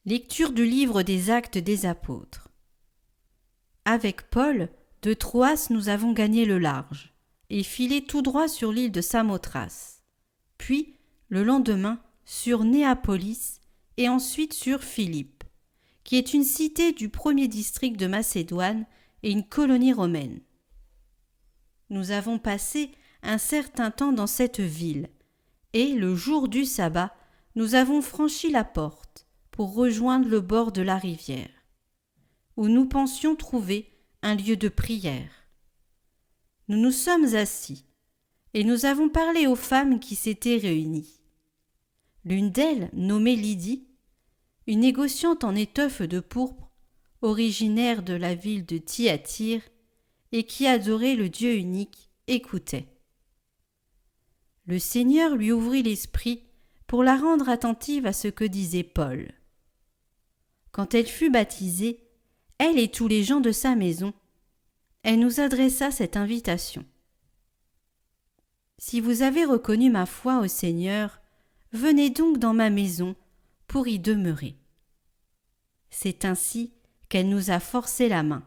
Lecture du livre des Actes des Apôtres. Avec Paul, de Troas nous avons gagné le large et filé tout droit sur l'île de Samothrace, puis, le lendemain, sur Néapolis et ensuite sur Philippe, qui est une cité du premier district de Macédoine et une colonie romaine. Nous avons passé un certain temps dans cette ville et, le jour du sabbat, nous avons franchi la porte pour rejoindre le bord de la rivière, où nous pensions trouver un lieu de prière. Nous nous sommes assis, et nous avons parlé aux femmes qui s'étaient réunies. L'une d'elles, nommée Lydie, une négociante en étoffe de pourpre, originaire de la ville de Thyatire, et qui adorait le Dieu unique, écoutait. Le Seigneur lui ouvrit l'esprit pour la rendre attentive à ce que disait Paul. Quand elle fut baptisée, elle et tous les gens de sa maison, elle nous adressa cette invitation. « Si vous avez reconnu ma foi au Seigneur, venez donc dans ma maison pour y demeurer. » C'est ainsi qu'elle nous a forcé la main.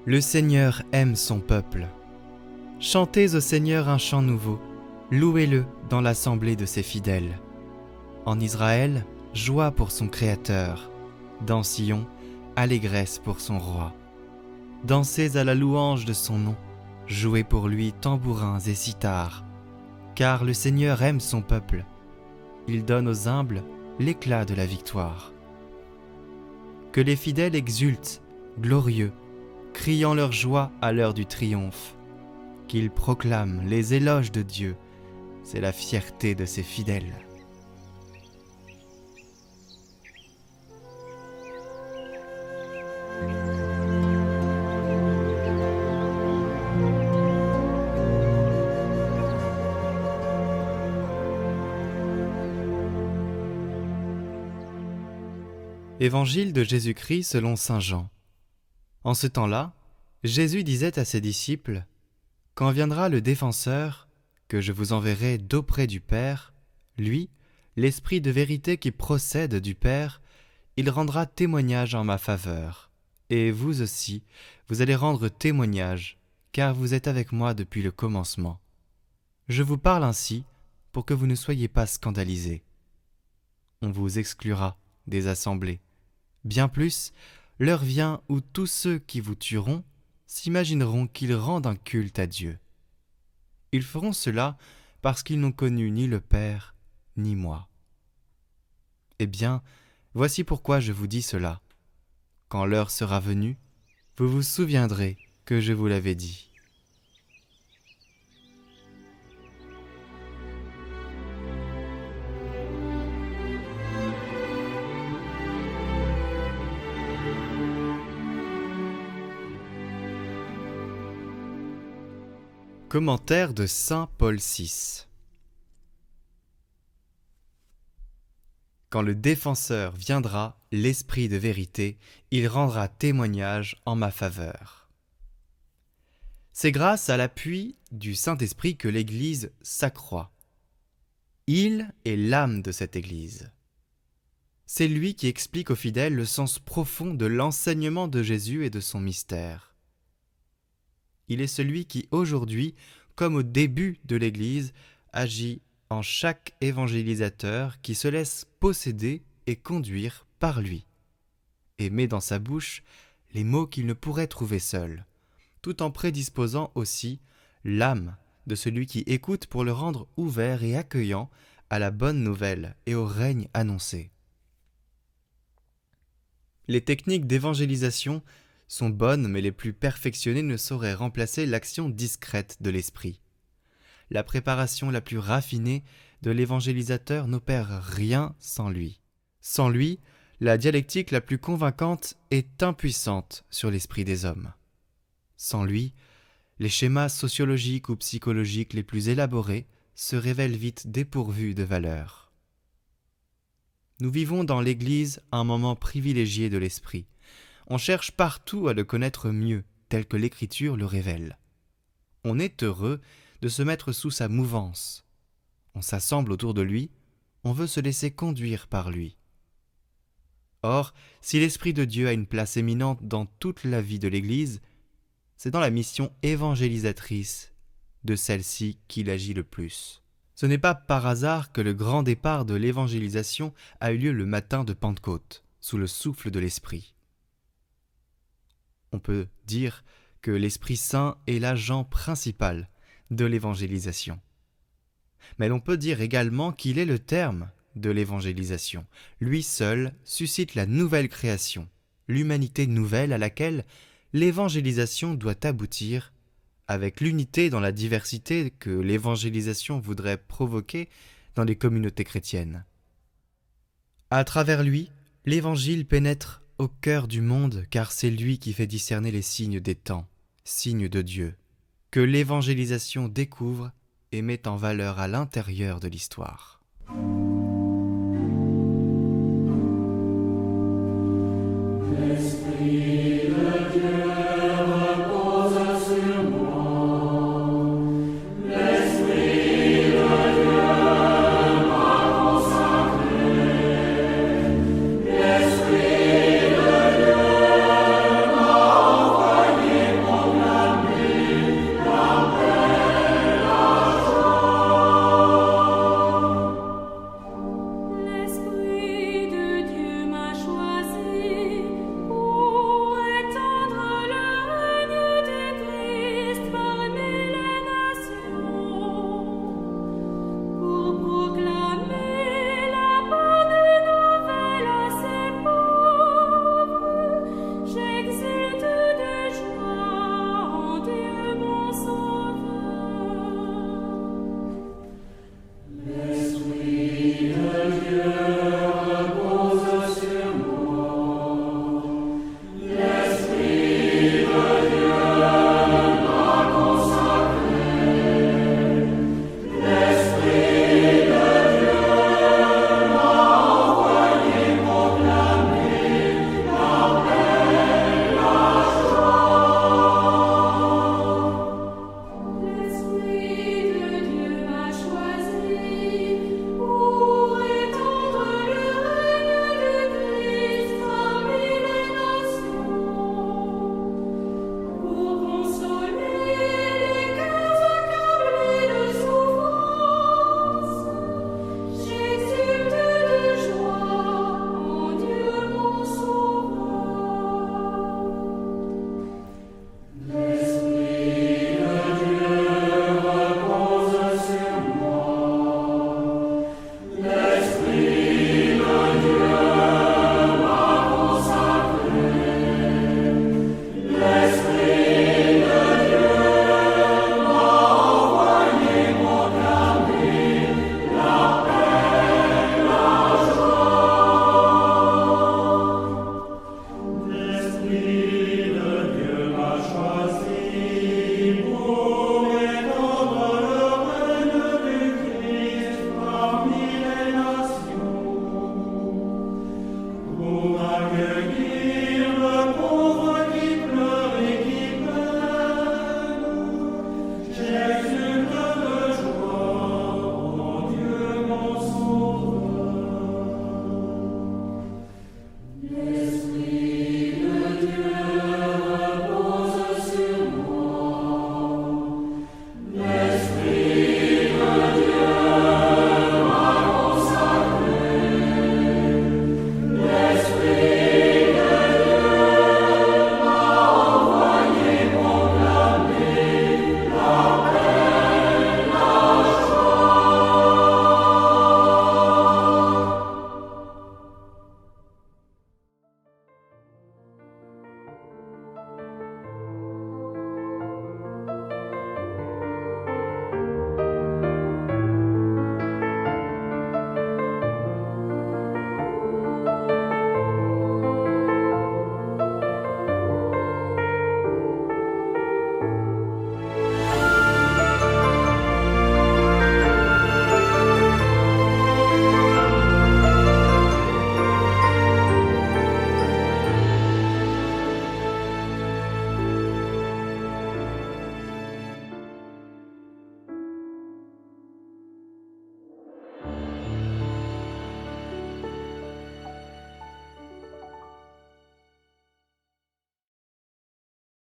Le Seigneur aime son peuple. Chantez au Seigneur un chant nouveau, louez-le dans l'assemblée de ses fidèles. En Israël, joie pour son Créateur. Dans Sion, allégresse pour son roi. Dansez à la louange de son nom, jouez pour lui tambourins et cithars. Car le Seigneur aime son peuple. Il donne aux humbles l'éclat de la victoire. Que les fidèles exultent, glorieux, criant leur joie à l'heure du triomphe. Qu'ils proclament les éloges de Dieu, c'est la fierté de ses fidèles. Évangile de Jésus-Christ selon saint Jean. En ce temps-là, Jésus disait à ses disciples : « Quand viendra le Défenseur, que je vous enverrai d'auprès du Père, lui, l'Esprit de vérité qui procède du Père, il rendra témoignage en ma faveur. Et vous aussi, vous allez rendre témoignage, car vous êtes avec moi depuis le commencement. Je vous parle ainsi pour que vous ne soyez pas scandalisés. On vous exclura des assemblées. Bien plus, l'heure vient où tous ceux qui vous tueront s'imagineront qu'ils rendent un culte à Dieu. Ils feront cela parce qu'ils n'ont connu ni le Père, ni moi. Eh bien, voici pourquoi je vous dis cela. Quand l'heure sera venue, vous vous souviendrez que je vous l'avais dit. Commentaire de saint Paul VI. Quand le Défenseur viendra, l'Esprit de vérité, il rendra témoignage en ma faveur. C'est grâce à l'appui du Saint-Esprit que l'Église s'accroît. Il est l'âme de cette Église. C'est lui qui explique aux fidèles le sens profond de l'enseignement de Jésus et de son mystère. Il est celui qui, aujourd'hui, comme au début de l'Église, agit en chaque évangélisateur qui se laisse posséder et conduire par lui, et met dans sa bouche les mots qu'il ne pourrait trouver seul, tout en prédisposant aussi l'âme de celui qui écoute pour le rendre ouvert et accueillant à la bonne nouvelle et au règne annoncé. Les techniques d'évangélisation sont bonnes, mais les plus perfectionnées ne sauraient remplacer l'action discrète de l'Esprit. la préparation la plus raffinée de l'évangélisateur n'opère rien sans lui. Sans lui, la dialectique la plus convaincante est impuissante sur l'esprit des hommes. Sans lui, les schémas sociologiques ou psychologiques les plus élaborés se révèlent vite dépourvus de valeur. Nous vivons dans l'Église un moment privilégié de l'esprit. On cherche partout à le connaître mieux, tel que l'Écriture le révèle. On est heureux de se mettre sous sa mouvance. On s'assemble autour de lui, on veut se laisser conduire par lui. Or, si l'Esprit de Dieu a une place éminente dans toute la vie de l'Église, c'est dans la mission évangélisatrice de celle-ci qu'il agit le plus. Ce n'est pas par hasard que le grand départ de l'évangélisation a eu lieu le matin de Pentecôte, sous le souffle de l'Esprit. On peut dire que l'Esprit Saint est l'agent principal de l'évangélisation. Mais l'on peut dire également qu'il est le terme de l'évangélisation. Lui seul suscite la nouvelle création, l'humanité nouvelle à laquelle l'évangélisation doit aboutir, avec l'unité dans la diversité que l'évangélisation voudrait provoquer dans les communautés chrétiennes. À travers lui, l'Évangile pénètre au cœur du monde, car c'est lui qui fait discerner les signes des temps, signes de Dieu, que l'évangélisation découvre et met en valeur à l'intérieur de l'histoire.